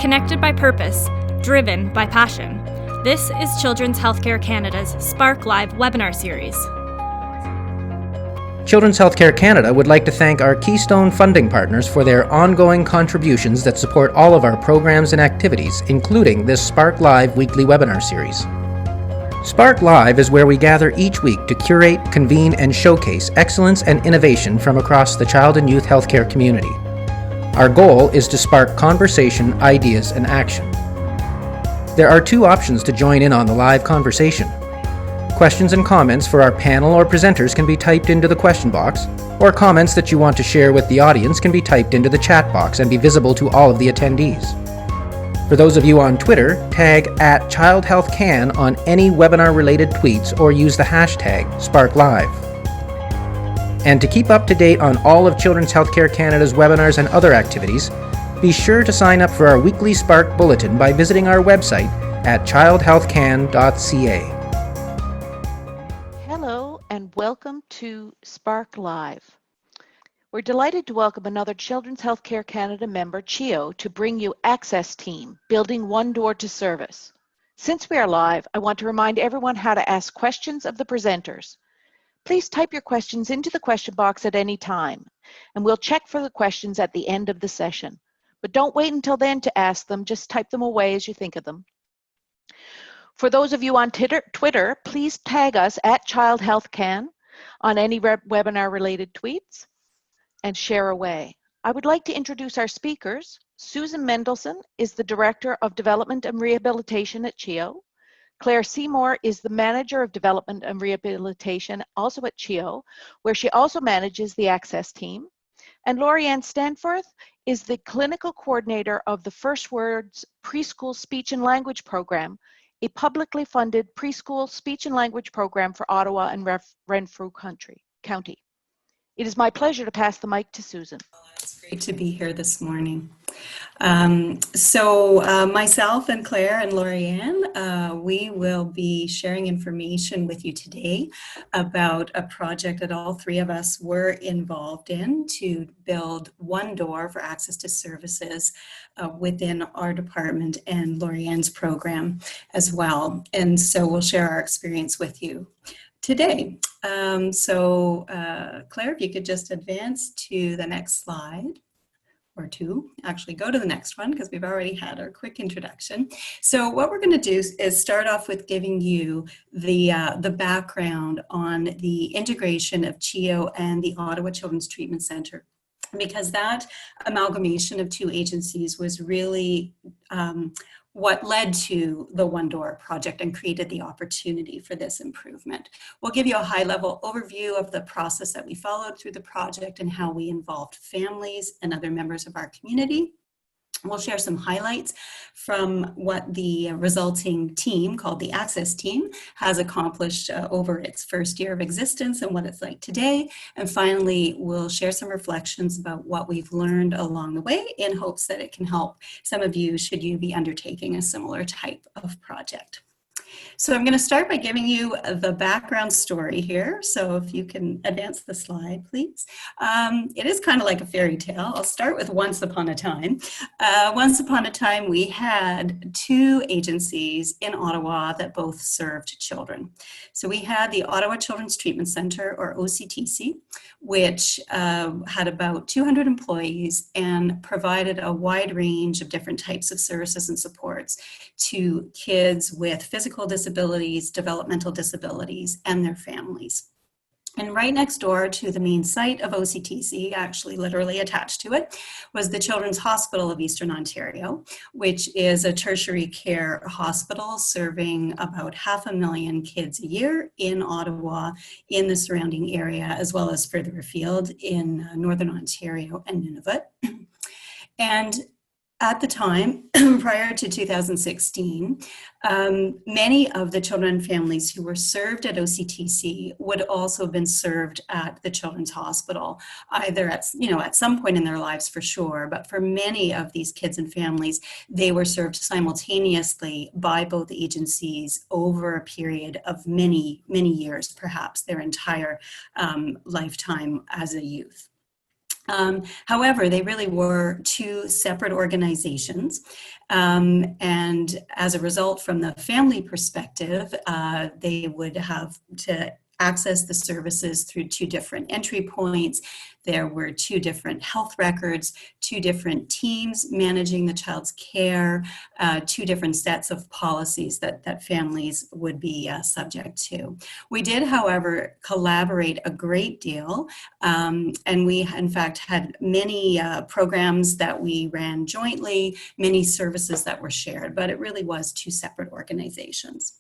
Connected by purpose, driven by passion. This is Children's Healthcare Canada's Spark Live webinar series. Children's Healthcare Canada would like to thank our Keystone funding partners for their ongoing contributions that support all of our programs and activities, including this Spark Live weekly webinar series. Spark Live is where we gather each week to curate, convene, and showcase excellence and innovation from across the child and youth healthcare community. Our goal is to spark conversation, ideas, and action. There are two options to join in on the live conversation. Questions and comments for our panel or presenters can be typed into the question box, or comments that you want to share with the audience can be typed into the chat box and be visible to all of the attendees. For those of you on Twitter, tag @ChildHealthCan on any webinar-related tweets or use the hashtag SparkLive. And to keep up to date on all of Children's Healthcare Canada's webinars and other activities, be sure to sign up for our weekly Spark Bulletin by visiting our website at childhealthcan.ca. Hello and welcome to Spark Live. We're delighted to welcome another Children's Healthcare Canada member, CHEO, to bring you Access Team, Building One Door to Service. Since we are live, I want to remind everyone how to ask questions of the presenters. Please type your questions into the question box at any time, and we'll check for the questions at the end of the session. But don't wait until then to ask them, just type them away as you think of them. For those of you on Twitter, please tag us at ChildHealthCan on any webinar-related tweets and share away. I would like to introduce our speakers. Susan Mendelson is the Director of Development and Rehabilitation at CHEO. Claire Seymour is the Manager of Development and Rehabilitation, also at CHEO, where she also manages the Access Team. And Lori-Ann Stanforth is the Clinical Coordinator of the First Words Preschool Speech and Language Program, a publicly funded preschool speech and language program for Ottawa and Renfrew County. It is my pleasure to pass the mic to Susan. It's great to be here this morning. Myself and Claire and Lori-Ann, we will be sharing information with you today about a project that all three of us were involved in to build one door for access to services within our department and Lori-Ann's program as well. And so we'll share our experience with you today. Claire, if you could just advance to the next slide. Or two, actually go to the next one because we've already had our quick introduction. So what we're going to do is start off with giving you the background on the integration of CHEO and the Ottawa Children's Treatment Centre, because that amalgamation of two agencies was really what led to the One Door project and created the opportunity for this improvement. We'll give you a high-level overview of the process that we followed through the project and how we involved families and other members of our community. We'll share some highlights from what the resulting team, called the Access Team, has accomplished over its first year of existence and what it's like today. And finally, we'll share some reflections about what we've learned along the way in hopes that it can help some of you should you be undertaking a similar type of project. So I'm going to start by giving you the background story here. So if you can advance the slide, please. It is kind of like a fairy tale. I'll start with once upon a time. Once upon a time, we had two agencies in Ottawa that both served children. So we had the Ottawa Children's Treatment Centre, or OCTC, which had about 200 employees and provided a wide range of different types of services and supports to kids with physical disabilities, developmental disabilities, and their families. And right next door to the main site of OCTC, actually literally attached to it, was the Children's Hospital of Eastern Ontario, which is a tertiary care hospital serving about 500,000 kids a year in Ottawa, in the surrounding area, as well as further afield in Northern Ontario and Nunavut. And at the time, prior to 2016, many of the children and families who were served at OCTC would also have been served at the Children's Hospital, either at some point in their lives for sure, but for many of these kids and families, they were served simultaneously by both agencies over a period of many, many years, perhaps their entire lifetime as a youth. However, they really were two separate organizations. And as a result, from the family perspective, they would have to access the services through two different entry points. There were two different health records, two different teams managing the child's care, two different sets of policies that families would be subject to. We did, however, collaborate a great deal, and we, in fact, had many programs that we ran jointly, many services that were shared, but it really was two separate organizations.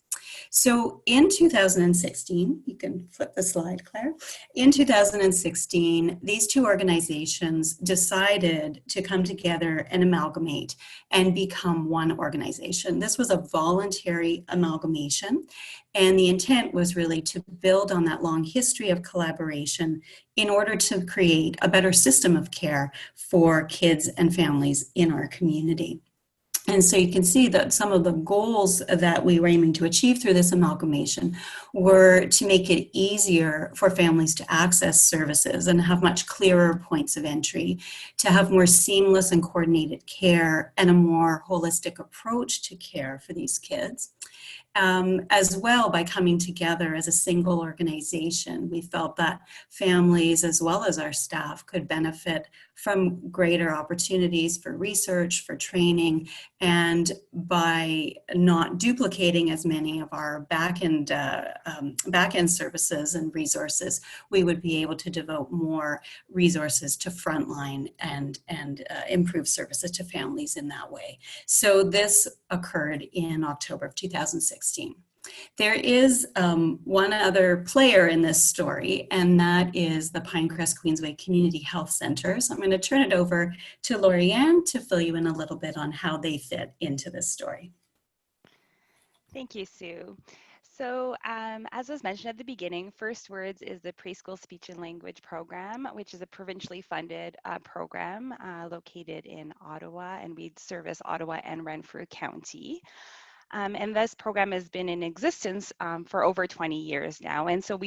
So in 2016, you can flip the slide, Claire. In 2016, these two organizations decided to come together and amalgamate and become one organization. This was a voluntary amalgamation, and the intent was really to build on that long history of collaboration in order to create a better system of care for kids and families in our community. And so you can see that some of the goals that we were aiming to achieve through this amalgamation were to make it easier for families to access services and have much clearer points of entry, to have more seamless and coordinated care and a more holistic approach to care for these kids. As well, by coming together as a single organization, we felt that families as well as our staff could benefit from greater opportunities for research, for training, and by not duplicating as many of our back-end services and resources, we would be able to devote more resources to frontline and improve services to families in that way. So this occurred in October of 2016. There is one other player in this story, and that is the Pinecrest Queensway Community Health Centre. So I'm going to turn it over to Lorianne to fill you in a little bit on how they fit into this story. Thank you, Sue. So as was mentioned at the beginning, First Words is the Preschool Speech and Language Program, which is a provincially funded program located in Ottawa, and we service Ottawa and Renfrew County. And this program has been in existence for over 20 years now. And so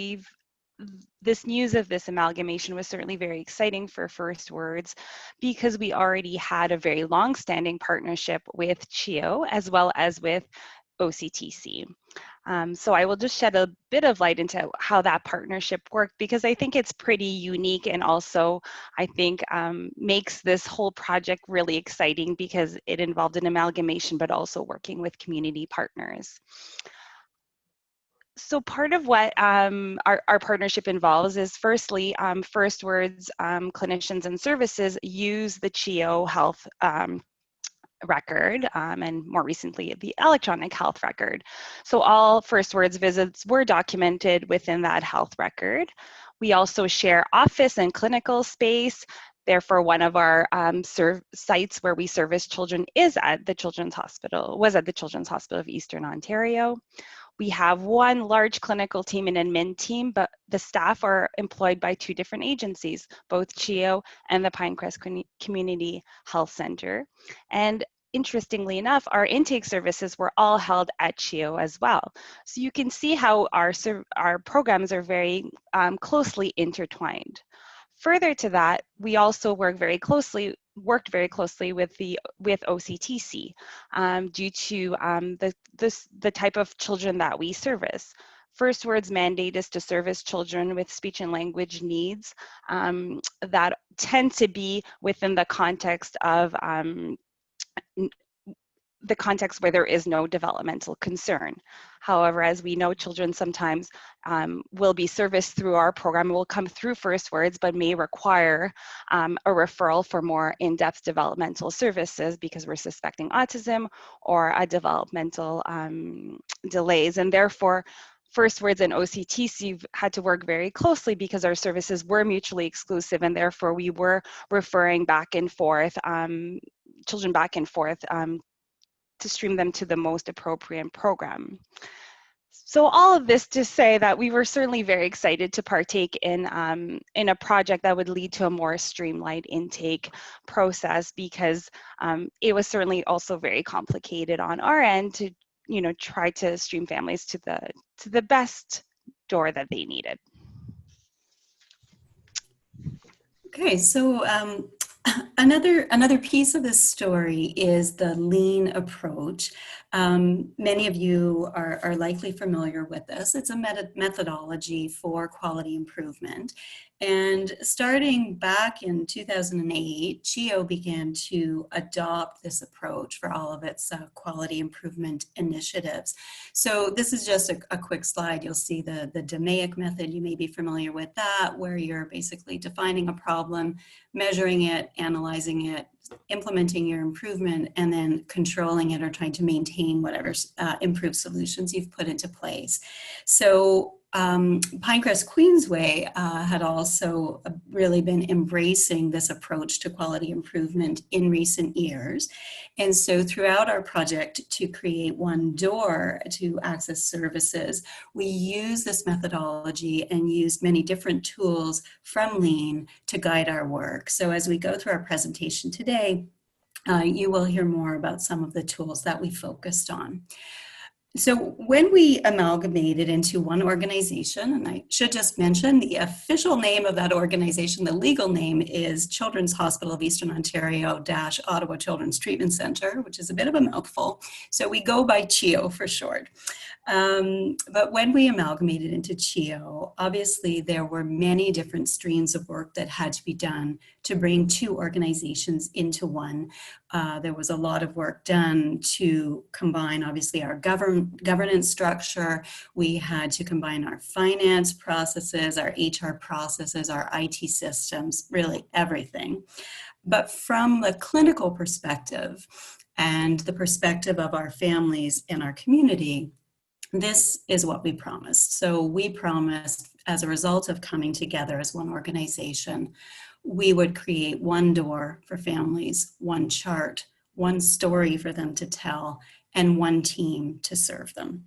this news of this amalgamation was certainly very exciting for First Words because we already had a very long-standing partnership with CHEO as well as with OCTC. So I will just shed a bit of light into how that partnership worked because I think it's pretty unique and also I think makes this whole project really exciting because it involved an amalgamation but also working with community partners. So part of what our partnership involves is firstly, First Words clinicians and services use the CHEO health record and more recently the electronic health record. So all First Words visits were documented within that health record. We also share office and clinical space. Therefore, one of our sites where we service children is at the Children's Hospital, was at the Children's Hospital of Eastern Ontario. We have one large clinical team and admin team, but the staff are employed by two different agencies, both CHEO and the Pinecrest Community Health Centre. And interestingly enough, our intake services were all held at CHEO as well. So you can see how our programs are very closely intertwined. Further to that, we also worked very closely with OCTC due to the type of children that we service. First Words mandate is to service children with speech and language needs that tend to be within the context of where there is no developmental concern. However, as we know, children sometimes will be serviced through our program, will come through First Words, but may require a referral for more in-depth developmental services because we're suspecting autism or a developmental delays. And therefore, First Words and OCTC had to work very closely because our services were mutually exclusive, and therefore we were referring back and forth, children back and forth to stream them to the most appropriate program. So all of this to say that we were certainly very excited to partake in a project that would lead to a more streamlined intake process because it was certainly also very complicated on our end to try to stream families to the best door that they needed. Okay, so another piece of this story is the lean approach. Many of you are likely familiar with this. It's a methodology for quality improvement. And starting back in 2008, CHEO began to adopt this approach for all of its quality improvement initiatives. So this is just a quick slide. You'll see the DMAIC method. You may be familiar with that, where you're basically defining a problem, measuring it, analyzing it, implementing your improvement, and then controlling it or trying to maintain whatever improved solutions you've put into place. So Pinecrest Queensway had also really been embracing this approach to quality improvement in recent years. And so throughout our project to create one door to access services, we use this methodology and used many different tools from Lean to guide our work. So as we go through our presentation today, you will hear more about some of the tools that we focused on. So when we amalgamated into one organization, and I should just mention the official name of that organization, the legal name is Children's Hospital of Eastern Ontario - Ottawa Children's Treatment Centre, which is a bit of a mouthful. So we go by CHEO for short. But when we amalgamated into CHEO, obviously there were many different streams of work that had to be done to bring two organizations into one. There was a lot of work done to combine, obviously, our governance structure. We had to combine our finance processes, our HR processes, our IT systems, really everything. But from the clinical perspective and the perspective of our families and our community, this is what we promised. So we promised, as a result of coming together as one organization, we would create one door for families, one chart, one story for them to tell, and one team to serve them.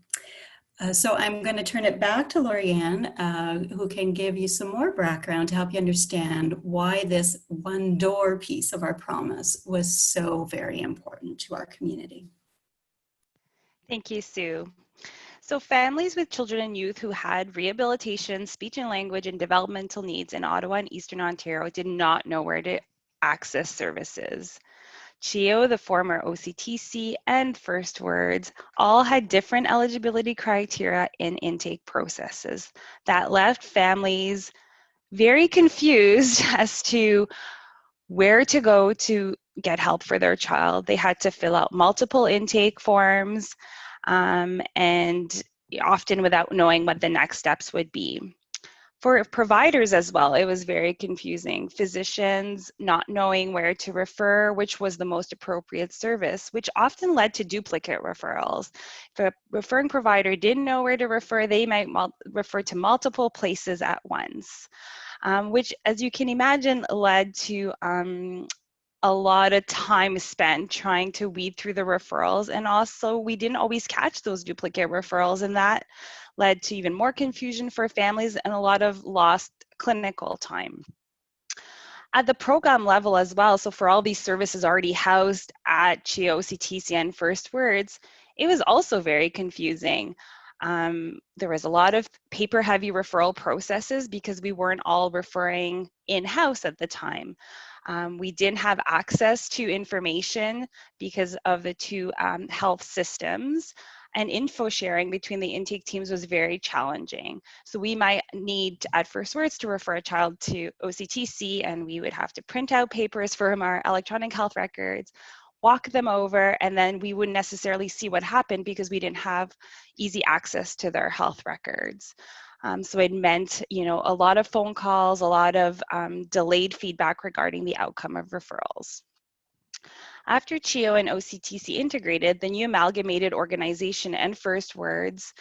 So I'm going to turn it back to Lorianne, who can give you some more background to help you understand why this one door piece of our promise was so very important to our community. Thank you, Sue. So families with children and youth who had rehabilitation, speech and language, and developmental needs in Ottawa and Eastern Ontario did not know where to access services. CHEO, the former OCTC, and First Words all had different eligibility criteria in intake processes that left families very confused as to where to go to get help for their child. They had to fill out multiple intake forms, and often without knowing what the next steps would be. For providers as well, it was very confusing. Physicians not knowing where to refer, which was the most appropriate service, which often led to duplicate referrals. If a referring provider didn't know where to refer, they might refer to multiple places at once, which, as you can imagine, led to a lot of time spent trying to weed through the referrals, and also we didn't always catch those duplicate referrals, and that led to even more confusion for families and a lot of lost clinical time. At the program level as well, so for all these services already housed at CHEO, OCTC, and First Words, it was also very confusing. There was a lot of paper-heavy referral processes because we weren't all referring in-house at the time. We didn't have access to information because of the two health systems, and info sharing between the intake teams was very challenging. So we might need, at First Words, to refer a child to OCTC, and we would have to print out papers from our electronic health records, walk them over, and then we wouldn't necessarily see what happened because we didn't have easy access to their health records. So it meant, a lot of phone calls, a lot of delayed feedback regarding the outcome of referrals. After CHEO and OCTC integrated, the new amalgamated organization and First Words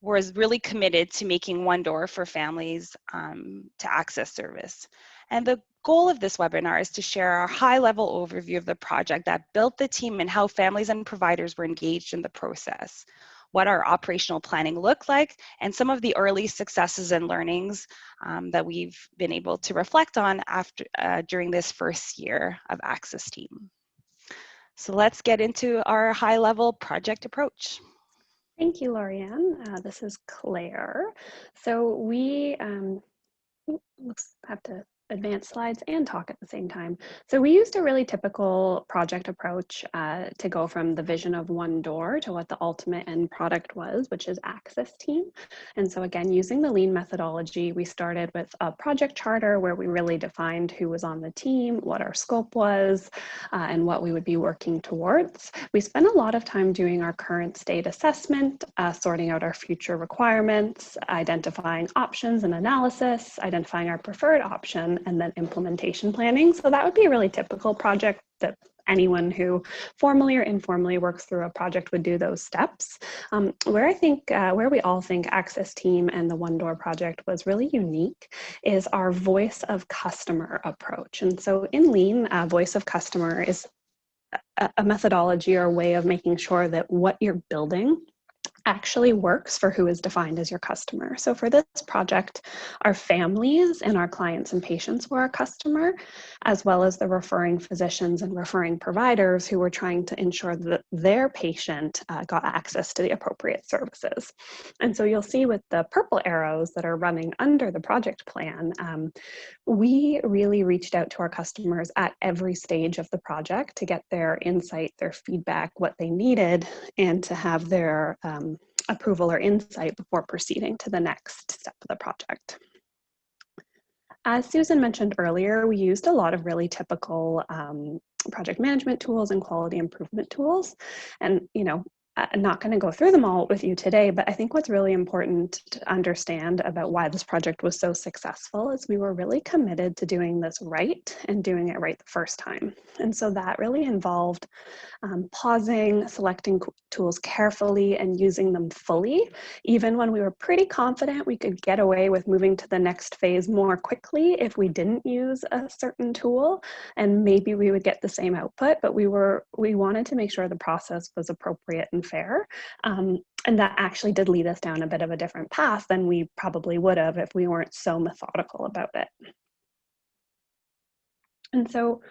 was really committed to making one door for families to access service. And the goal of this webinar is to share our high-level overview of the project that built the team and how families and providers were engaged in the process, what our operational planning looked like, and some of the early successes and learnings that we've been able to reflect on during this first year of Access Team. So let's get into our high-level project approach. Thank you, Lorianne. This is Claire. So we have to advance slides and talk at the same time. So we used a really typical project approach to go from the vision of one door to what the ultimate end product was, which is access team. And so again, using the lean methodology, we started with a project charter where we really defined who was on the team, what our scope was, and what we would be working towards. We spent a lot of time doing our current state assessment, sorting out our future requirements, identifying options and analysis, identifying our preferred option, and then implementation planning. So that would be a really typical project that anyone who formally or informally works through a project would do those steps. Where we all think Access Team and the One Door project was really unique is our voice of customer approach. And so in Lean, voice of customer is a methodology or a way of making sure that what you're building actually works for who is defined as your customer. So for this project, our families and our clients and patients were our customer, as well as the referring physicians and referring providers who were trying to ensure that their patient got access to the appropriate services. And so you'll see with the purple arrows that are running under the project plan, we really reached out to our customers at every stage of the project to get their insight, their feedback, what they needed, and to have their approval or insight before proceeding to the next step of the project. As Susan mentioned earlier, we used a lot of really typical project management tools and quality improvement tools. And, I'm not going to go through them all with you today, but I think what's really important to understand about why this project was so successful is we were really committed to doing this right and doing it right the first time. And so that really involved pausing, selecting tools carefully and using them fully, even when we were pretty confident we could get away with moving to the next phase more quickly if we didn't use a certain tool, and maybe we would get the same output, but we wanted to make sure the process was appropriate and fair. And that actually did lead us down a bit of a different path than we probably would have if we weren't so methodical about it. And so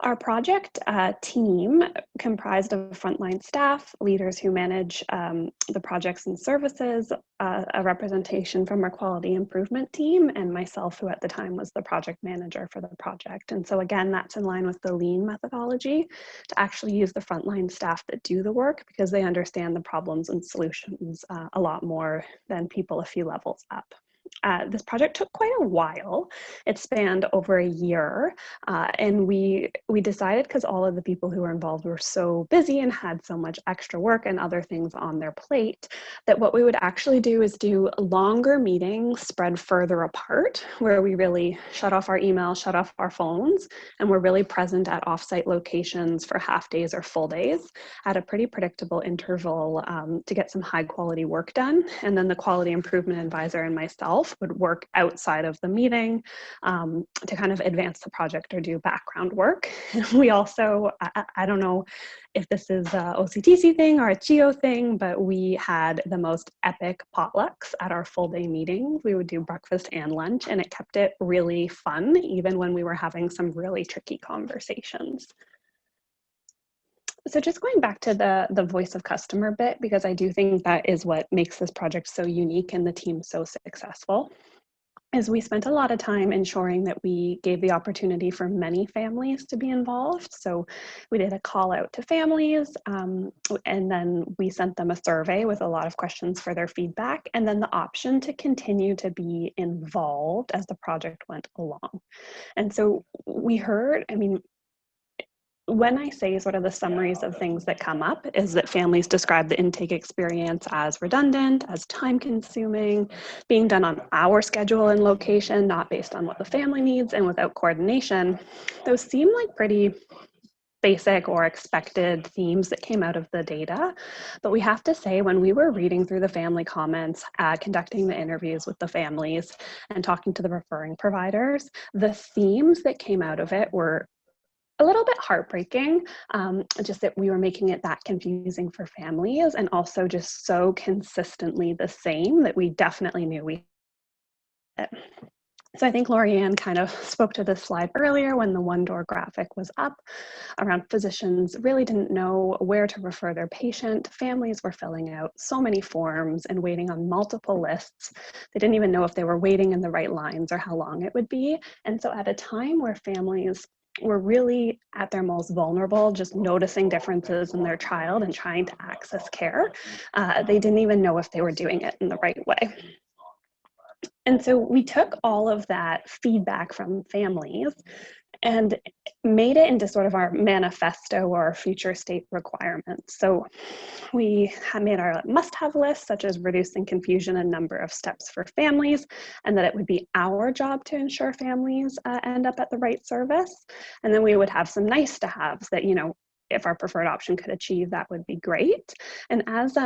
our project team comprised of frontline staff, leaders who manage the projects and services, a representation from our quality improvement team, and myself, who at the time was the project manager for the project. And so again, that's in line with the Lean methodology to actually use the frontline staff that do the work because they understand the problems and solutions a lot more than people a few levels up. This project took quite a while. It spanned over a year, and we decided, because all of the people who were involved were so busy and had so much extra work and other things on their plate, that what we would actually do is do longer meetings spread further apart, where we really shut off our email, shut off our phones, and we're really present at offsite locations for half days or full days at a pretty predictable interval to get some high quality work done. And then the quality improvement advisor and myself would work outside of the meeting to kind of advance the project or do background work. We also, I don't know if this is a OCTC thing or a CHEO thing, but we had the most epic potlucks at our full day meetings. We would do breakfast and lunch, and it kept it really fun, even when we were having some really tricky conversations. So just going back to the voice of customer bit, because I do think that is what makes this project so unique and the team so successful, is we spent a lot of time ensuring that we gave the opportunity for many families to be involved. So we did a call out to families, and then we sent them a survey with a lot of questions for their feedback, and then the option to continue to be involved as the project went along. And so we heard, when I say sort of the summaries of things that come up is that families describe the intake experience as redundant, as time consuming, being done on our schedule and location, not based on what the family needs, and without coordination. Those seem like pretty basic or expected themes that came out of the data. But we have to say, when we were reading through the family comments, conducting the interviews with the families, and talking to the referring providers, the themes that came out of it were a little bit heartbreaking, just that we were making it that confusing for families, and also just so consistently the same that we definitely knew we did. So I think Lorianne kind of spoke to this slide earlier when the one-door graphic was up around physicians really didn't know where to refer their patient. Families were filling out so many forms and waiting on multiple lists. They didn't even know if they were waiting in the right lines or how long it would be. And so at a time where families were really at their most vulnerable, just noticing differences in their child and trying to access care, they didn't even know if they were doing it in the right way. And so we took all of that feedback from families and made it into sort of our manifesto or future state requirements. So we made our must-have list, such as reducing confusion and number of steps for families, and that it would be our job to ensure families end up at the right service. And then we would have some nice-to-haves that, if our preferred option could achieve, that would be great. And as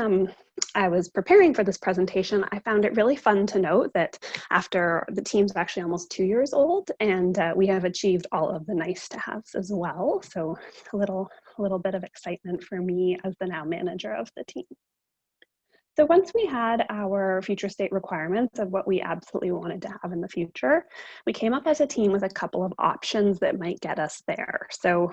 I was preparing for this presentation, I found it really fun to note that after the team's actually almost 2 years old, and we have achieved all of the nice to haves as well. So a little bit of excitement for me as the now manager of the team. So once we had our future state requirements of what we absolutely wanted to have in the future, we came up as a team with a couple of options that might get us there. So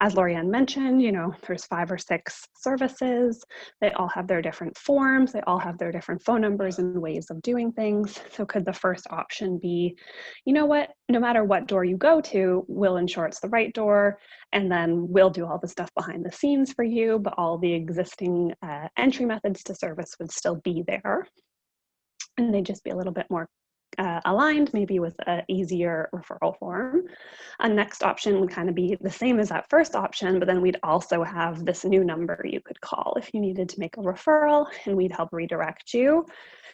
as Lorianne mentioned, there's 5 or 6 services. They all have their different forms. They all have their different phone numbers and ways of doing things. So could the first option be, no matter what door you go to, we'll ensure it's the right door, and then we'll do all the stuff behind the scenes for you, but all the existing entry methods to service would still be there. And they'd just be a little bit more aligned, maybe with an easier referral form. A next option would kind of be the same as that first option, but then we'd also have this new number you could call if you needed to make a referral, and we'd help redirect you.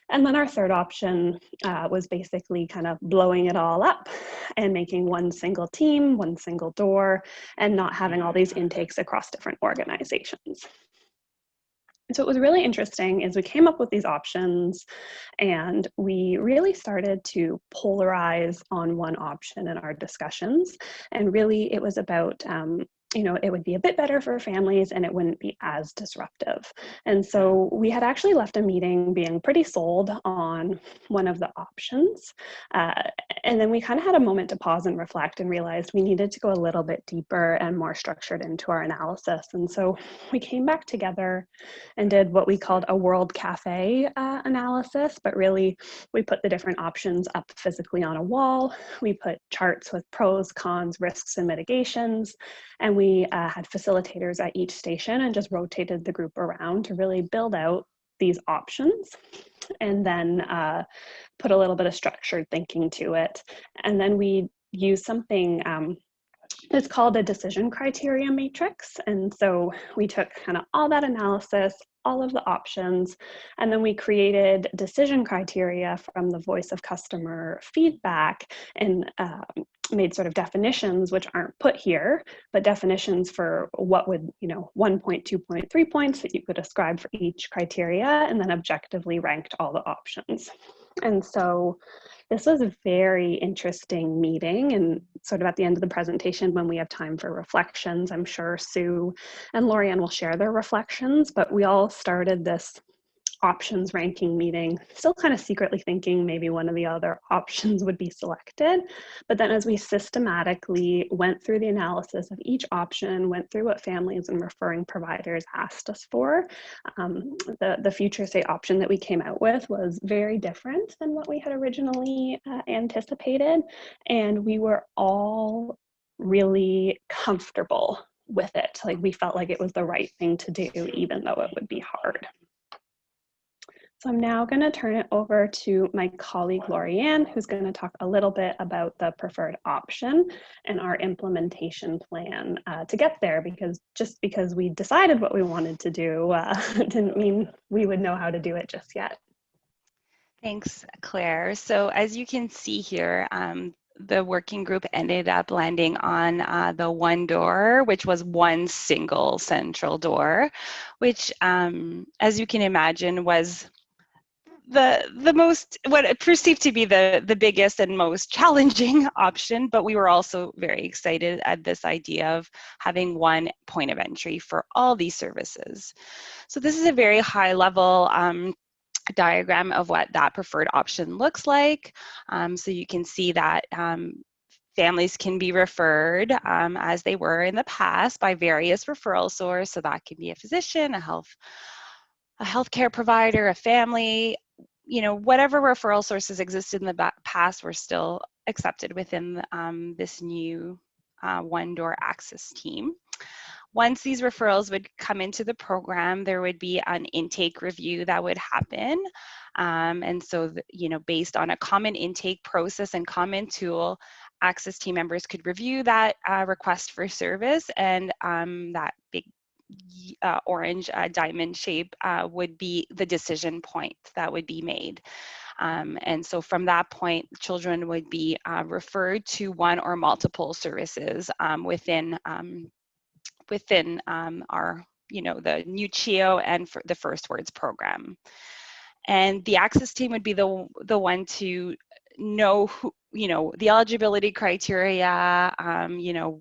And then our third option was basically kind of blowing it all up and making one single team, one single door, and not having all these intakes across different organizations. So what was really interesting is we came up with these options and we really started to polarize on one option in our discussions. And really it was about it would be a bit better for families and it wouldn't be as disruptive. And so we had actually left a meeting being pretty sold on one of the options. And then we kind of had a moment to pause and reflect and realized we needed to go a little bit deeper and more structured into our analysis. And so we came back together and did what we called a World Cafe analysis, but really we put the different options up physically on a wall. We put charts with pros, cons, risks, and mitigations. And we had facilitators at each station and just rotated the group around to really build out these options and then put a little bit of structured thinking to it. And then we use something that's called a decision criteria matrix. And so we took kind of all that analysis, all of the options, and then we created decision criteria from the voice of customer feedback and made sort of definitions, which aren't put here, but definitions for what would, 1 point, 2 point, 3 points that you could ascribe for each criteria, and then objectively ranked all the options. And so this was a very interesting meeting, and sort of at the end of the presentation, when we have time for reflections, I'm sure Sue and Lorianne will share their reflections, but we all started this options ranking meeting, still kind of secretly thinking maybe one of the other options would be selected. But then as we systematically went through the analysis of each option, went through what families and referring providers asked us for, the future state option that we came out with was very different than what we had originally anticipated. And we were all really comfortable with it. Like we felt like it was the right thing to do, even though it would be hard. So I'm now going to turn it over to my colleague Lorianne, who's going to talk a little bit about the preferred option and our implementation plan to get there, because just because we decided what we wanted to do didn't mean we would know how to do it just yet. Thanks, Claire. So as you can see here, the working group ended up landing on the one door, which was one single central door, which, as you can imagine, was the most, what it perceived to be the biggest and most challenging option, but we were also very excited at this idea of having one point of entry for all these services. So this is a very high level diagram of what that preferred option looks like. So you can see that families can be referred as they were in the past by various referral sources. So that can be a physician, a healthcare provider, a family, whatever referral sources existed in the past were still accepted within this new one-door access team. Once these referrals would come into the program, there would be an intake review that would happen. And so, based on a common intake process and common tool, access team members could review that request for service, and that big orange diamond shape would be the decision point that would be made. And so from that point, children would be referred to one or multiple services within our, the new CHEO and for the First Words program. And the access team would be the one to know who, the eligibility criteria,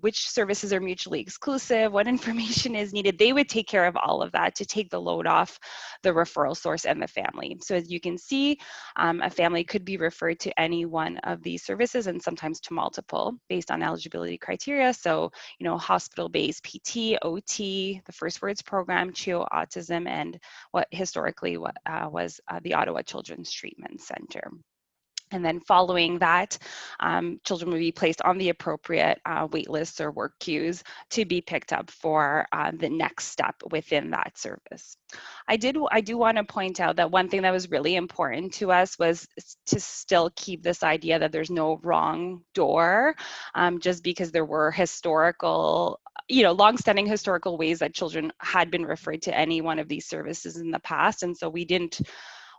which services are mutually exclusive, what information is needed. They would take care of all of that to take the load off the referral source and the family. So as you can see, a family could be referred to any one of these services and sometimes to multiple based on eligibility criteria. So, hospital-based PT, OT, the First Words program, CHEO, autism, and what historically was the Ottawa Children's Treatment Center. And then following that, children would be placed on the appropriate wait lists or work queues to be picked up for the next step within that service. I do want to point out that one thing that was really important to us was to still keep this idea that there's no wrong door, just because there were historical, long-standing historical ways that children had been referred to any one of these services in the past. And so we didn't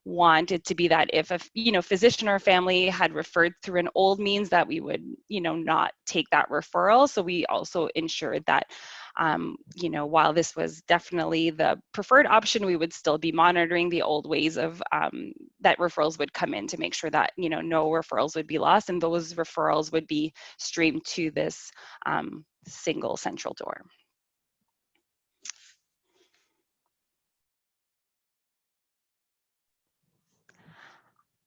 want it to be that if a physician or family had referred through an old means that we would not take that referral. So we also ensured that while this was definitely the preferred option, we would still be monitoring the old ways of that referrals would come in to make sure that no referrals would be lost, and those referrals would be streamed to this single central door.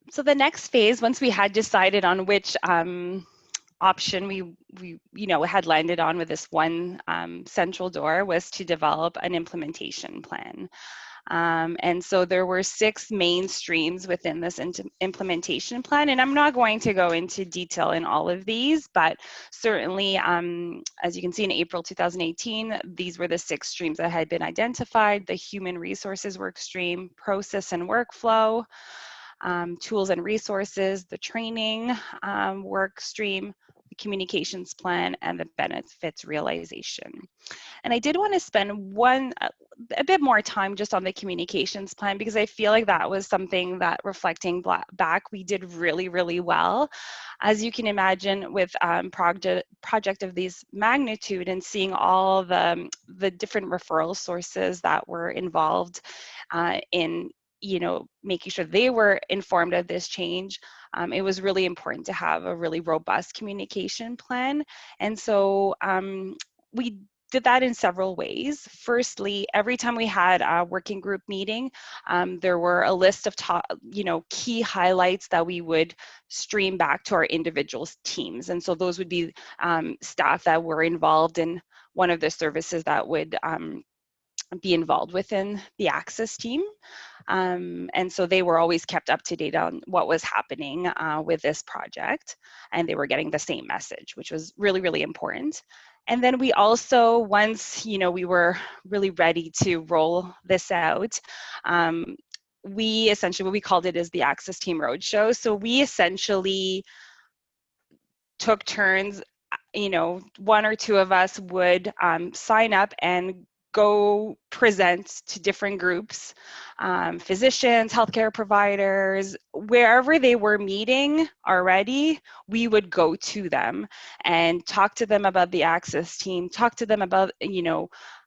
So the next phase, once we had decided on which option we had landed on with this one central door, was to develop an implementation plan. And so there were 6 main streams within this implementation plan, and I'm not going to go into detail in all of these, but certainly, as you can see, in April 2018, these were the 6 streams that had been identified: the human resources work stream, process and workflow, tools and resources, the training work stream, the communications plan, and the benefits realization. And I did want to spend a bit more time just on the communications plan, because I feel like that was something that, reflecting back, we did really, really well. As you can imagine, with project of this magnitude and seeing all the different referral sources that were involved in making sure they were informed of this change, it was really important to have a really robust communication plan. And so we did that in several ways. Firstly, every time we had a working group meeting, there were a list of key highlights that we would stream back to our individual teams. And so those would be staff that were involved in one of the services that would be involved within the access team. And so they were always kept up to date on what was happening with this project, and they were getting the same message, which was really, really important. And then we also, once we were really ready to roll this out, we essentially, what we called it is the Access Team Roadshow. So we essentially took turns, one or two of us would sign up and go present to different groups, physicians, healthcare providers, wherever they were meeting already, we would go to them and talk to them about the access team, talk to them about,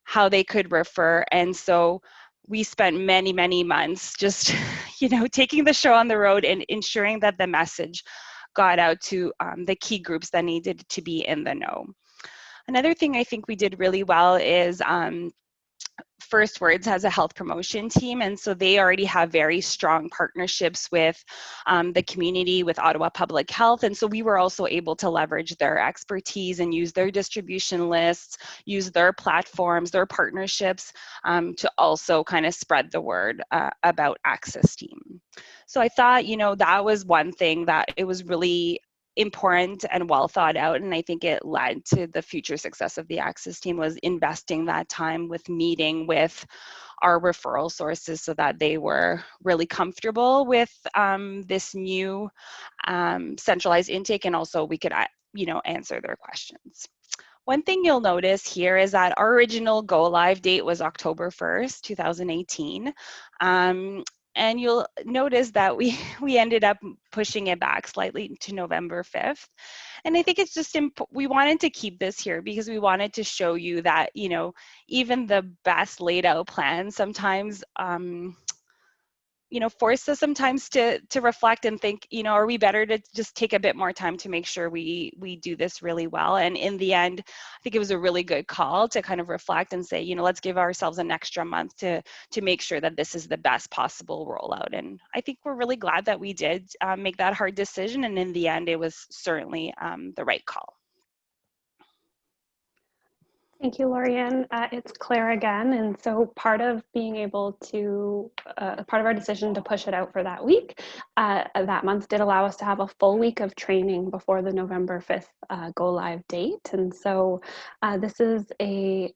how they could refer. And so we spent many, many months just, taking the show on the road and ensuring that the message got out to the key groups that needed to be in the know. Another thing I think we did really well is First Words has a health promotion team, and so they already have very strong partnerships with the community, with Ottawa Public Health, and so we were also able to leverage their expertise and use their distribution lists, use their platforms, their partnerships to also kind of spread the word about Access Team. So I thought, that was one thing that it was really important and well thought out, and I think it led to the future success of the Access Team, was investing that time with meeting with our referral sources so that they were really comfortable with this new centralized intake, and also we could answer their questions. One thing you'll notice here is that our original go live date was October 1st, 2018. And you'll notice that we ended up pushing it back slightly to November 5th. And I think it's just, we wanted to keep this here because we wanted to show you that, even the best laid out plans sometimes, force us sometimes to reflect and think, are we better to just take a bit more time to make sure we do this really well? And in the end, I think it was a really good call to kind of reflect and say, let's give ourselves an extra month to make sure that this is the best possible rollout. And I think we're really glad that we did make that hard decision. And in the end, it was certainly the right call. Thank you, Lorianne. It's Claire again. And so part of being able to, part of our decision to push it out for that week, that month did allow us to have a full week of training before the November 5th go live date. And so this is a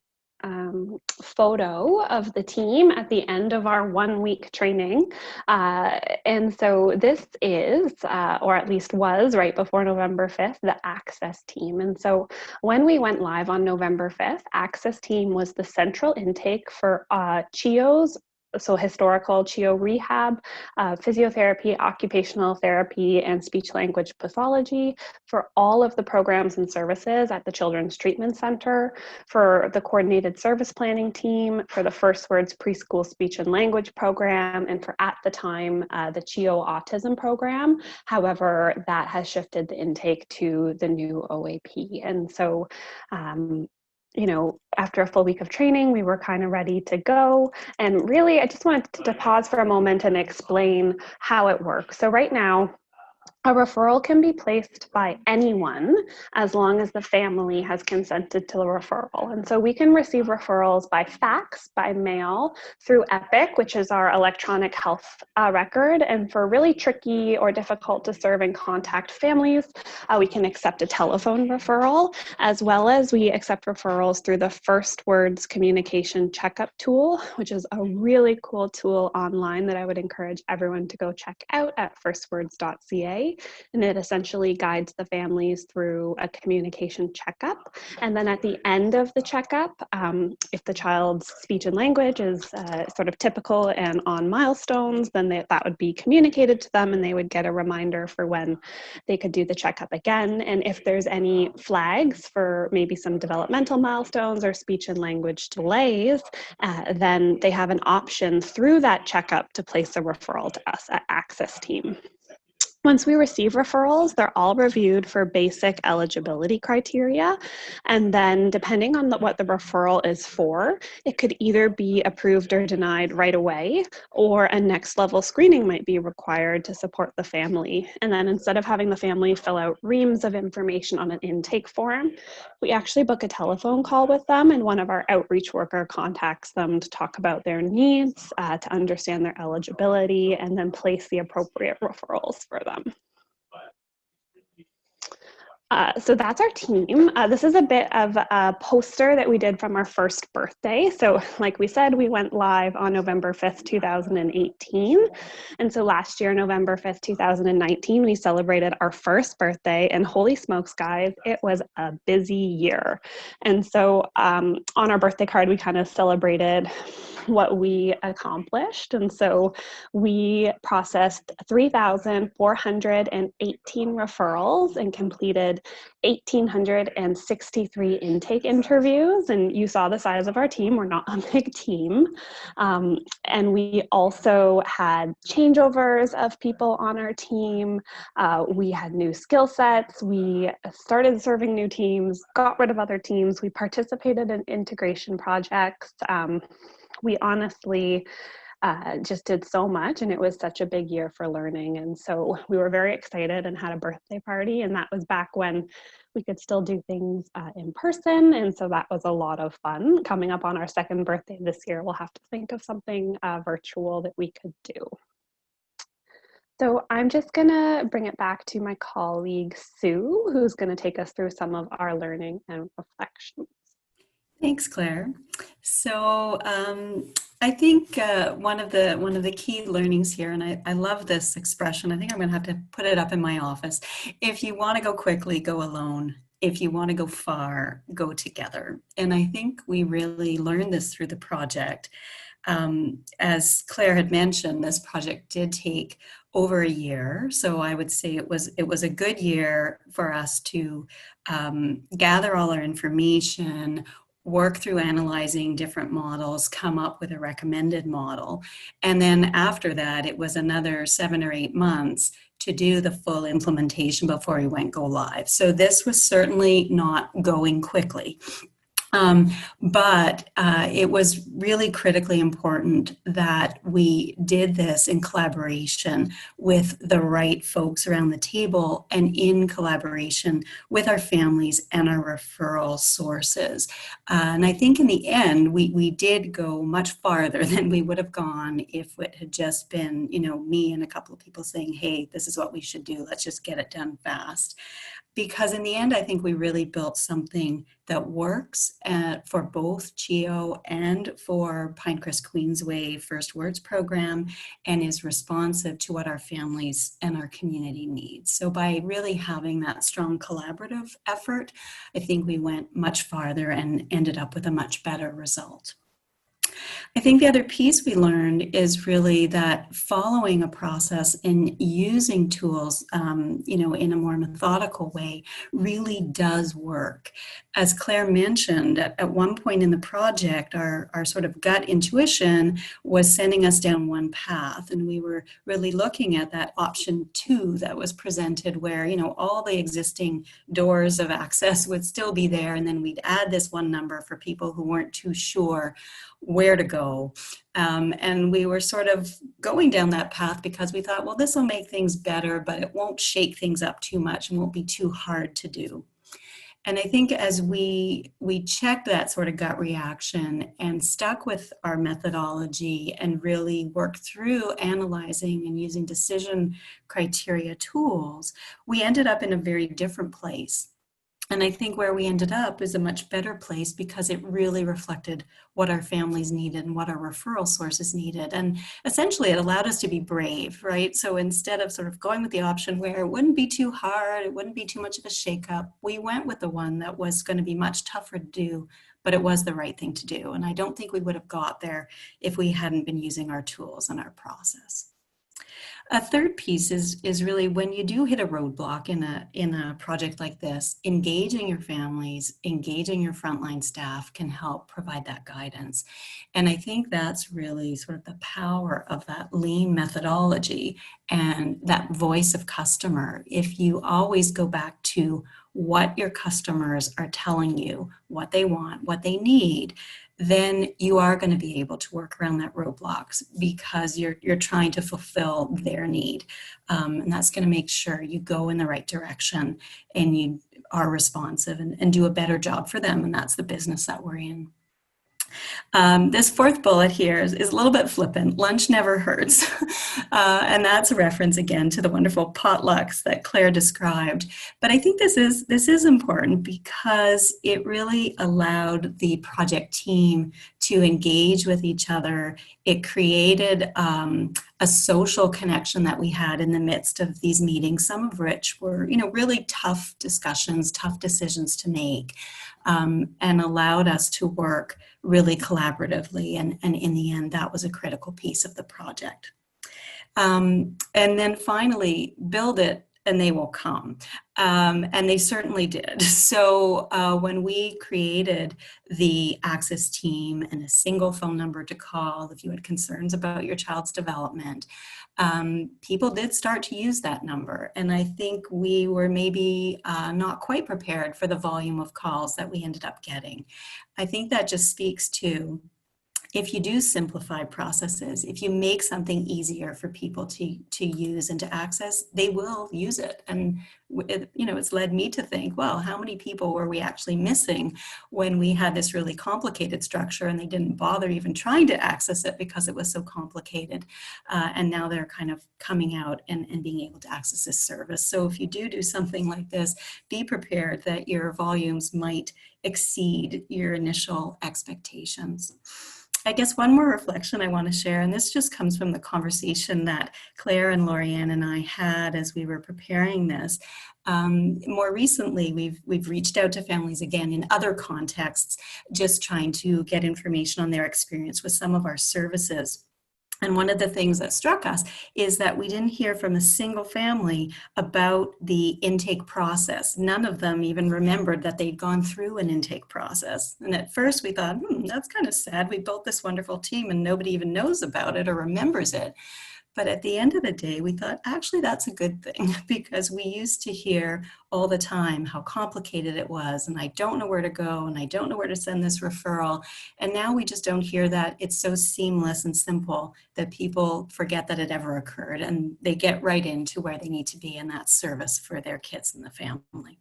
photo of the team at the end of our 1 week training. And so this is, or at least was right before November 5th, the Access Team. And so when we went live on November 5th, Access Team was the central intake for CHEOs, so historical CHEO rehab, physiotherapy, occupational therapy, and speech language pathology for all of the programs and services at the Children's Treatment Center, for the coordinated service planning team, for the First Words preschool speech and language program, and for, at the time, the CHEO autism program. However, that has shifted the intake to the new OAP. And so, after a full week of training, we were kind of ready to go. And really, I just wanted to pause for a moment and explain how it works. So right now, a referral can be placed by anyone as long as the family has consented to the referral. And so we can receive referrals by fax, by mail, through EPIC, which is our electronic health record. And for really tricky or difficult to serve and contact families, we can accept a telephone referral, as well as we accept referrals through the First Words communication checkup tool, which is a really cool tool online that I would encourage everyone to go check out at firstwords.ca. And it essentially guides the families through a communication checkup. And then at the end of the checkup, if the child's speech and language is sort of typical and on milestones, then that would be communicated to them and they would get a reminder for when they could do the checkup again. And if there's any flags for maybe some developmental milestones or speech and language delays, then they have an option through that checkup to place a referral to us at Access Team. Once we receive referrals, they're all reviewed for basic eligibility criteria. And then depending on what the referral is for, it could either be approved or denied right away, or a next level screening might be required to support the family. And then instead of having the family fill out reams of information on an intake form, we actually book a telephone call with them, and one of our outreach worker contacts them to talk about their needs, to understand their eligibility, and then place the appropriate referrals for them. So that's our team. This is a bit of a poster that we did from our first birthday. So like we said, we went live on November 5th, 2018. And so last year, November 5th, 2019, we celebrated our first birthday, and holy smokes, guys, it was a busy year. And so on our birthday card, we kind of celebrated what we accomplished. And so we processed 3,418 referrals and completed 1,863 intake interviews. And you saw the size of our team. We're not a big team. And we also had changeovers of people on our team. We had new skill sets. We started serving new teams, got rid of other teams. We participated in integration projects. we honestly just did so much, and it was such a big year for learning. And so we were very excited and had a birthday party, and that was back when we could still do things in person. And so that was a lot of fun. Coming up on our second birthday this year, we'll have to think of something virtual that we could do. So I'm just gonna bring it back to my colleague, Sue, who's gonna take us through some of our learning and reflections. Thanks, Claire. So I think one of the key learnings here, and I love this expression, I think I'm going to have to put it up in my office. If you want to go quickly, go alone. If you want to go far, go together. And I think we really learned this through the project. As Claire had mentioned, this project did take over a year. So I would say it was a good year for us to gather all our information, work through analyzing different models, come up with a recommended model. And then after that, it was another 7 or 8 months to do the full implementation before we went go live. So this was certainly not going quickly. But it was really critically important that we did this in collaboration with the right folks around the table and in collaboration with our families and our referral sources. And I think in the end, we did go much farther than we would have gone if it had just been, me and a couple of people saying, hey, this is what we should do. Let's just get it done fast. Because in the end, I think we really built something that works for both CHEO and for Pinecrest Queensway First Words program, and is responsive to what our families and our community needs. So by really having that strong collaborative effort, I think we went much farther and ended up with a much better result. I think the other piece we learned is really that following a process and using tools, in a more methodical way really does work. As Claire mentioned, at one point in the project, our sort of gut intuition was sending us down one path, and we were really looking at that option 2 that was presented where, all the existing doors of access would still be there, and then we'd add this one number for people who weren't too sure where to go. And we were sort of going down that path because we thought, well, this will make things better, but it won't shake things up too much and won't be too hard to do. And I think as we checked that sort of gut reaction and stuck with our methodology and really worked through analyzing and using decision criteria tools, we ended up in a very different place. And I think where we ended up is a much better place because it really reflected what our families needed and what our referral sources needed. And essentially it allowed us to be brave, right? So instead of sort of going with the option where it wouldn't be too hard, it wouldn't be too much of a shakeup, we went with the one that was going to be much tougher to do, but it was the right thing to do. And I don't think we would have got there if we hadn't been using our tools and our process. A third piece is really when you do hit a roadblock in a project like this, engaging your families, engaging your frontline staff can help provide that guidance. And I think that's really sort of the power of that lean methodology and that voice of customer. If you always go back to what your customers are telling you, what they want, what they need, then you are going to be able to work around that roadblocks because you're trying to fulfill their need. And that's going to make sure you go in the right direction and you are responsive and do a better job for them. And that's the business that we're in. This fourth bullet here is a little bit flippant. Lunch never hurts. And that's a reference again to the wonderful potlucks that Claire described. But I think this is important because it really allowed the project team to engage with each other. It created a social connection that we had in the midst of these meetings, some of which were, really tough discussions, tough decisions to make, and allowed us to work really collaboratively. And in the end, that was a critical piece of the project. And then finally, build it and they will come. And they certainly did. So when we created the Access team and a single phone number to call if you had concerns about your child's development, people did start to use that number. And I think we were maybe not quite prepared for the volume of calls that we ended up getting. I think that just speaks to if you do simplify processes, if you make something easier for people to use and to access, they will use it. And it's led me to think, well, how many people were we actually missing when we had this really complicated structure and they didn't bother even trying to access it because it was so complicated. And now they're kind of coming out and being able to access this service. So if you do something like this, be prepared that your volumes might exceed your initial expectations. I guess one more reflection I want to share, and this just comes from the conversation that Claire and Lorianne and I had as we were preparing this. More recently, we've reached out to families again in other contexts, just trying to get information on their experience with some of our services. And one of the things that struck us is that we didn't hear from a single family about the intake process. None of them even remembered that they'd gone through an intake process. And at first we thought, that's kind of sad. We built this wonderful team and nobody even knows about it or remembers it. But at the end of the day, we thought, actually, that's a good thing, because we used to hear all the time how complicated it was, and I don't know where to go, and I don't know where to send this referral. And now we just don't hear that. It's so seamless and simple that people forget that it ever occurred, and they get right into where they need to be in that service for their kids and the family.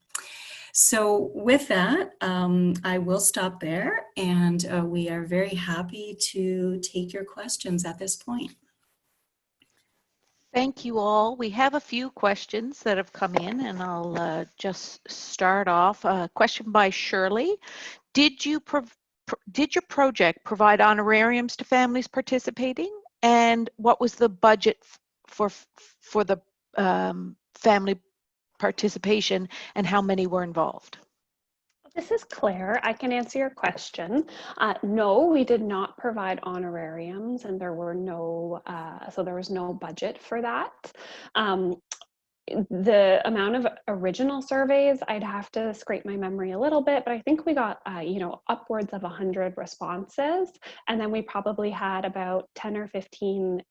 So with that, I will stop there, and we are very happy to take your questions at this point. Thank you all. We have a few questions that have come in, and I'll just start off. A question by Shirley. Did your project provide honorariums to families participating? And what was the budget for the family participation, and how many were involved? This is Claire. I can answer your question. No, we did not provide honorariums, and there were no, so there was no budget for that. The amount of original surveys, I'd have to scrape my memory a little bit, but I think we got, upwards of 100 responses. And then we probably had about 10 or 15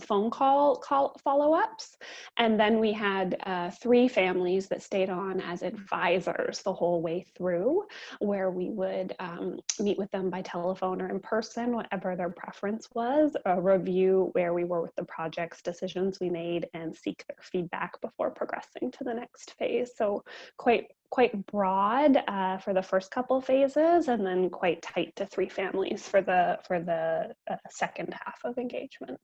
phone call follow-ups. And then we had 3 families that stayed on as advisors the whole way through, where we would meet with them by telephone or in person, whatever their preference was, review where we were with the projects, decisions we made, and seek their feedback before progressing to the next phase. So quite broad for the first couple phases, and then quite tight to 3 families for the second half of engagement.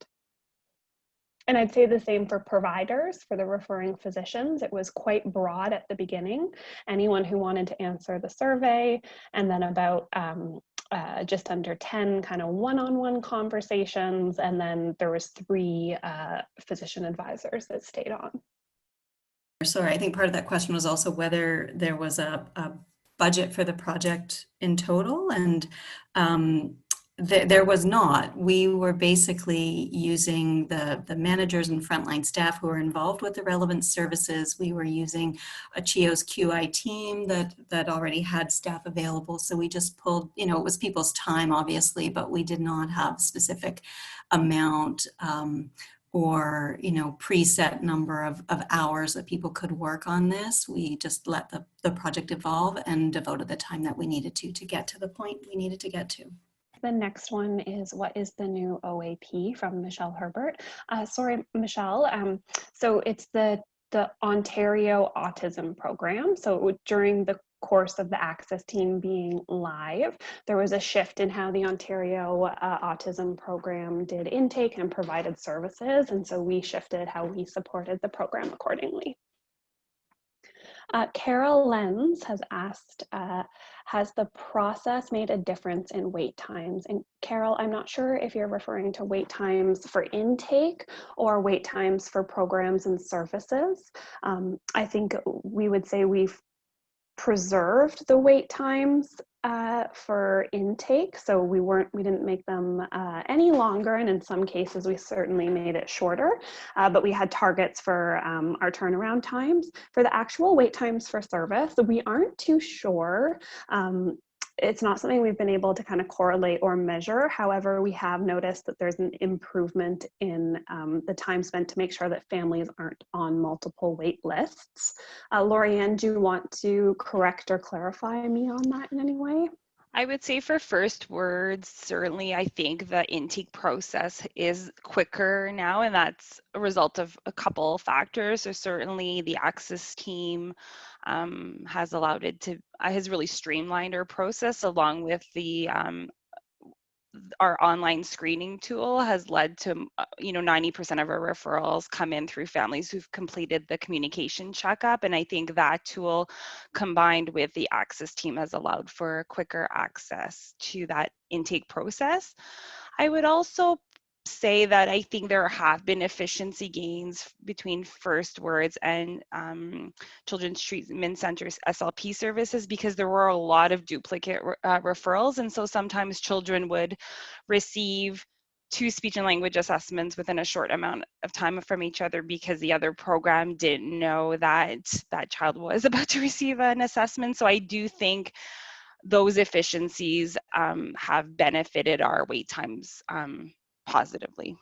And I'd say the same for providers, for the referring physicians. It was quite broad at the beginning, anyone who wanted to answer the survey, and then about just under 10 kind of one-on-one conversations, and then there was 3 physician advisors that stayed on. Sorry, I think part of that question was also whether there was a budget for the project in total, and there was not. We were basically using the managers and frontline staff who were involved with the relevant services. We were using a CHEO's QI team that already had staff available. So we just pulled, it was people's time, obviously, but we did not have specific amount or preset number of hours that people could work on this. We just let the project evolve and devoted the time that we needed to get to the point we needed to get to. The next one is, what is the new OAP, from Michelle Herbert. Sorry, Michelle. So it's the Ontario Autism Program. So during the course of the Access team being live, there was a shift in how the Ontario Autism Program did intake and provided services. And so we shifted how we supported the program accordingly. Carol Lenz has asked, has the process made a difference in wait times? And Carol, I'm not sure if you're referring to wait times for intake or wait times for programs and services. I think we would say we've preserved the wait times for intake, so we didn't make them any longer, and in some cases we certainly made it shorter, but we had targets for our turnaround times. For the actual wait times for service, we aren't too sure. It's not something we've been able to kind of correlate or measure. However, we have noticed that there's an improvement in the time spent to make sure that families aren't on multiple wait lists. Lorianne, do you want to correct or clarify me on that in any way? I would say for first words, certainly I think the intake process is quicker now, and that's a result of a couple factors. So certainly the access team has allowed it to, has really streamlined our process, along with the our online screening tool has led to, 90% of our referrals come in through families who've completed the communication checkup. And I think that tool combined with the access team has allowed for quicker access to that intake process. I would also say that I think there have been efficiency gains between first words and children's treatment centers SLP services, because there were a lot of duplicate referrals, and so sometimes children would receive 2 speech and language assessments within a short amount of time from each other because the other program didn't know that that child was about to receive an assessment. So I do think those efficiencies have benefited our wait times positively.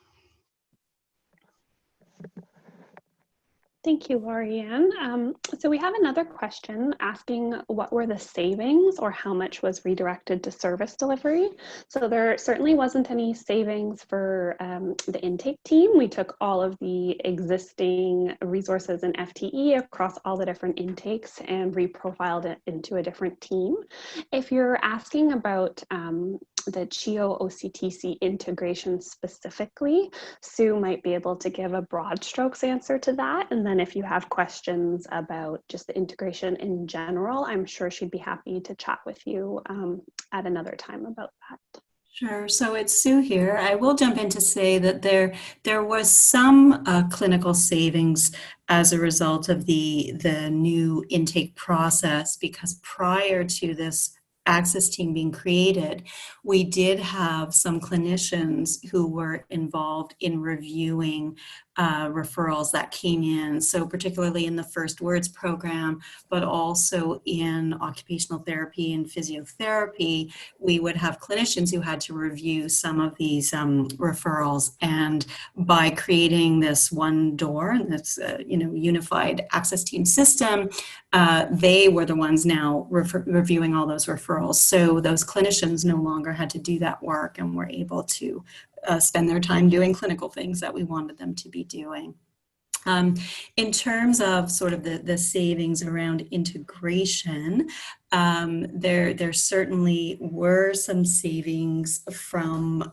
Thank you, Lorianne. So we have another question asking what were the savings or how much was redirected to service delivery? So there certainly wasn't any savings for the intake team. We took all of the existing resources and FTE across all the different intakes and reprofiled it into a different team. If you're asking about the CHEO OCTC integration specifically, Sue might be able to give a broad strokes answer to that. And then if you have questions about just the integration in general, I'm sure she'd be happy to chat with you at another time about that. Sure. So it's Sue here. I will jump in to say that there was some clinical savings as a result of the new intake process, because prior to this access team being created, we did have some clinicians who were involved in reviewing referrals that came in. So particularly in the First Words program, but also in occupational therapy and physiotherapy, we would have clinicians who had to review some of these referrals. And by creating this one door and this unified access team system, they were the ones now reviewing all those referrals. So those clinicians no longer had to do that work and were able to spend their time doing clinical things that we wanted them to be doing. In terms of sort of the savings around integration, there certainly were some savings from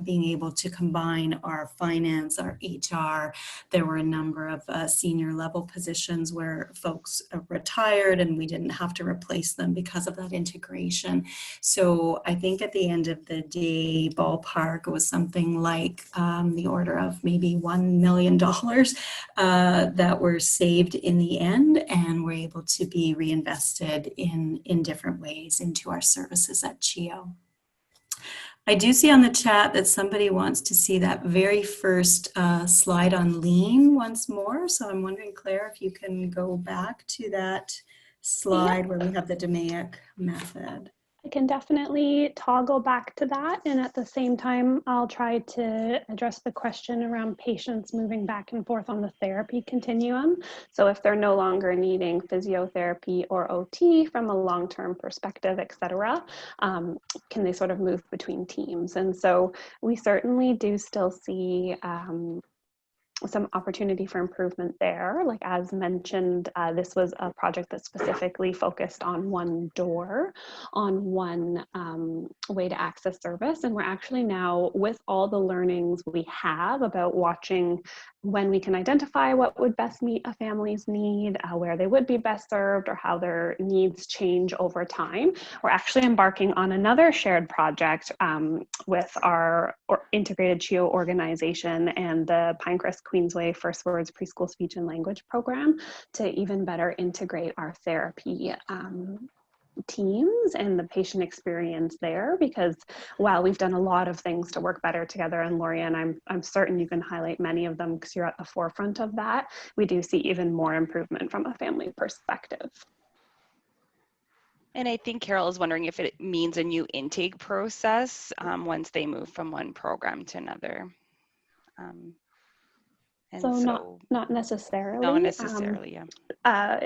being able to combine our finance, our HR. There were a number of senior level positions where folks retired and we didn't have to replace them because of that integration. So I think at the end of the day, ballpark, it was something like the order of maybe $1 million that were saved in the end and were able to be reinvested in different ways into our services at CHEO. I do see on the chat that somebody wants to see that very first slide on lean once more. So I'm wondering, Claire, if you can go back to that slide where we have the DMAIC method. I can definitely toggle back to that. And at the same time, I'll try to address the question around patients moving back and forth on the therapy continuum. So if they're no longer needing physiotherapy or OT from a long-term perspective, et cetera, can they sort of move between teams? And so we certainly do still see some opportunity for improvement there. Like as mentioned, this was a project that specifically focused on one door, on one way to access service. And we're actually now, with all the learnings we have about watching when we can identify what would best meet a family's need, where they would be best served, or how their needs change over time, we're actually embarking on another shared project with our integrated CHEO organization and the Pinecrest Queensway First Words Preschool Speech and Language program to even better integrate our therapy teams and the patient experience there, because while we've done a lot of things to work better together, and Lorianne, I'm certain you can highlight many of them because you're at the forefront of that, we do see even more improvement from a family perspective. And I think Carol is wondering if it means a new intake process once they move from one program to another. And So not necessarily. Not necessarily, yeah.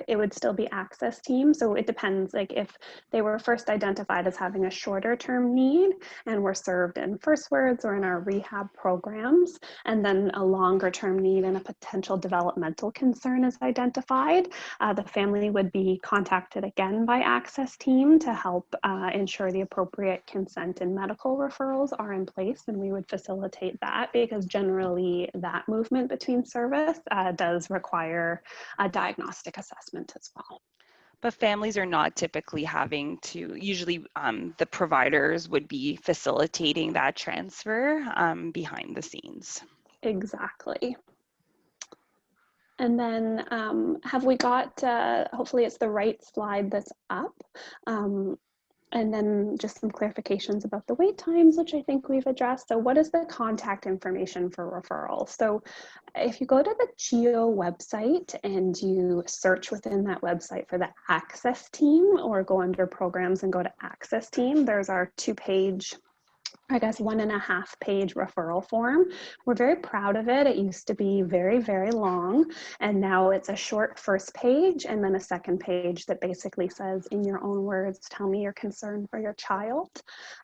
It would still be access team. So it depends, like if they were first identified as having a shorter term need and were served in First Words or in our rehab programs, and then a longer term need and a potential developmental concern is identified, the family would be contacted again by access team to help ensure the appropriate consent and medical referrals are in place, and we would facilitate that, because generally that movement between service does require a diagnostic assessment as well. But families are not typically having to, usually the providers would be facilitating that transfer behind the scenes. Exactly. And then have we got, hopefully it's the right slide that's up. And then just some clarifications about the wait times, which I think we've addressed. So what is the contact information for referrals? So if you go to the CHEO website and you search within that website for the access team, or go under programs and go to access team, there's our 2-page, I guess 1.5-page referral form. We're very proud of it. It used to be very, very long, and now it's a short first page and then a second page that basically says, in your own words, tell me your concern for your child.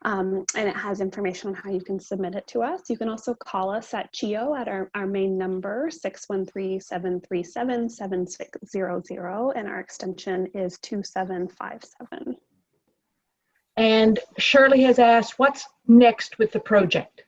And it has information on how you can submit it to us. You can also call us at CHEO at our main number, 613-737-7600, and our extension is 2757. And Shirley has asked, what's next with the project?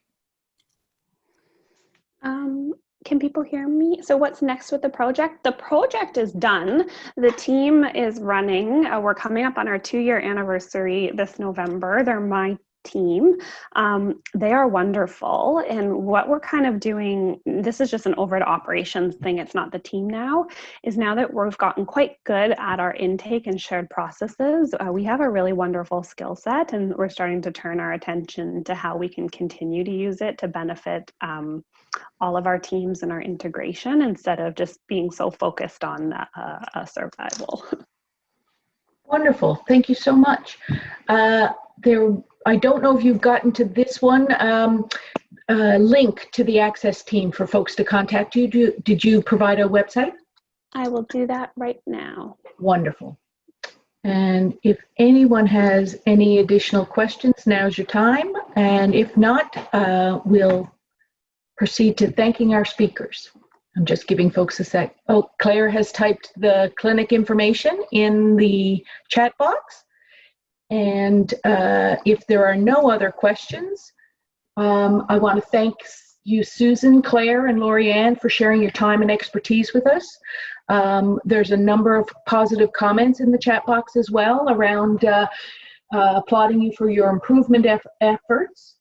Can people hear me? So what's next with the project? The project is done. The team is running. We're coming up on our 2-year anniversary this November. They're my team. They are wonderful. And what we're kind of doing, this is just an overt operations thing, it's not the team now, is now that we've gotten quite good at our intake and shared processes, we have a really wonderful skill set, and we're starting to turn our attention to how we can continue to use it to benefit all of our teams and our integration, instead of just being so focused on survival. Wonderful. Thank you so much. I don't know if you've gotten to this one, link to the access team for folks to contact you. Did you provide a website? I will do that right now. Wonderful. And if anyone has any additional questions, now's your time. And if not, we'll proceed to thanking our speakers. I'm just giving folks a sec. Oh, Claire has typed the clinic information in the chat box. And if there are no other questions, I want to thank you, Susan, Claire, and Lorianne, for sharing your time and expertise with us. There's a number of positive comments in the chat box as well around applauding you for your improvement efforts.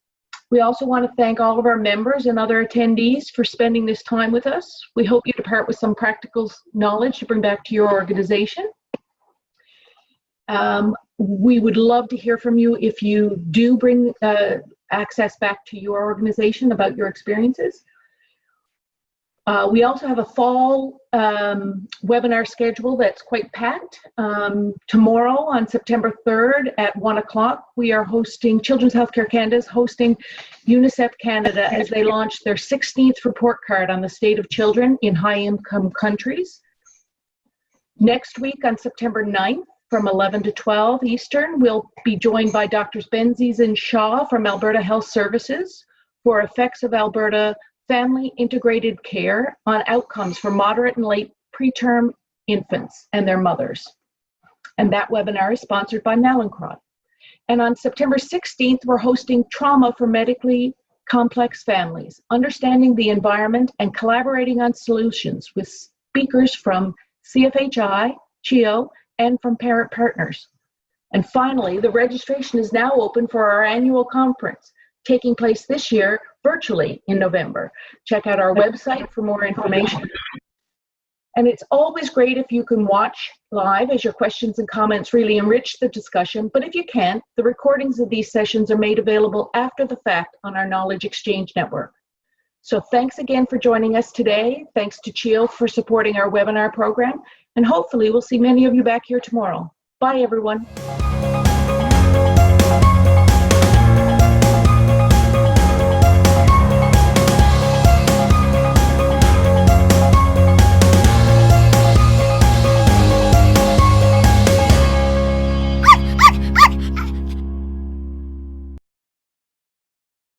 We also want to thank all of our members and other attendees for spending this time with us. We hope you depart with some practical knowledge to bring back to your organization. We would love to hear from you if you do bring access back to your organization about your experiences. We also have a fall webinar schedule that's quite packed. Tomorrow on September 3rd at 1 o'clock, we are hosting, Children's Healthcare Canada is hosting UNICEF Canada as they launch their 16th report card on the state of children in high-income countries. Next week on September 9th, from 11 to 12 Eastern, we'll be joined by Drs. Benzies and Shaw from Alberta Health Services for effects of Alberta family integrated care on outcomes for moderate and late preterm infants and their mothers. And that webinar is sponsored by Mallinckrodt. And on September 16th, we're hosting Trauma for Medically Complex Families, Understanding the Environment and Collaborating on Solutions, with speakers from CFHI, CHEO, and from parent partners. And finally, the registration is now open for our annual conference, taking place this year virtually in November. Check out our website for more information. And it's always great if you can watch live, as your questions and comments really enrich the discussion. But if you can't, the recordings of these sessions are made available after the fact on our Knowledge Exchange Network. So thanks again for joining us today. Thanks to CHEO for supporting our webinar program. And hopefully we'll see many of you back here tomorrow. Bye, everyone.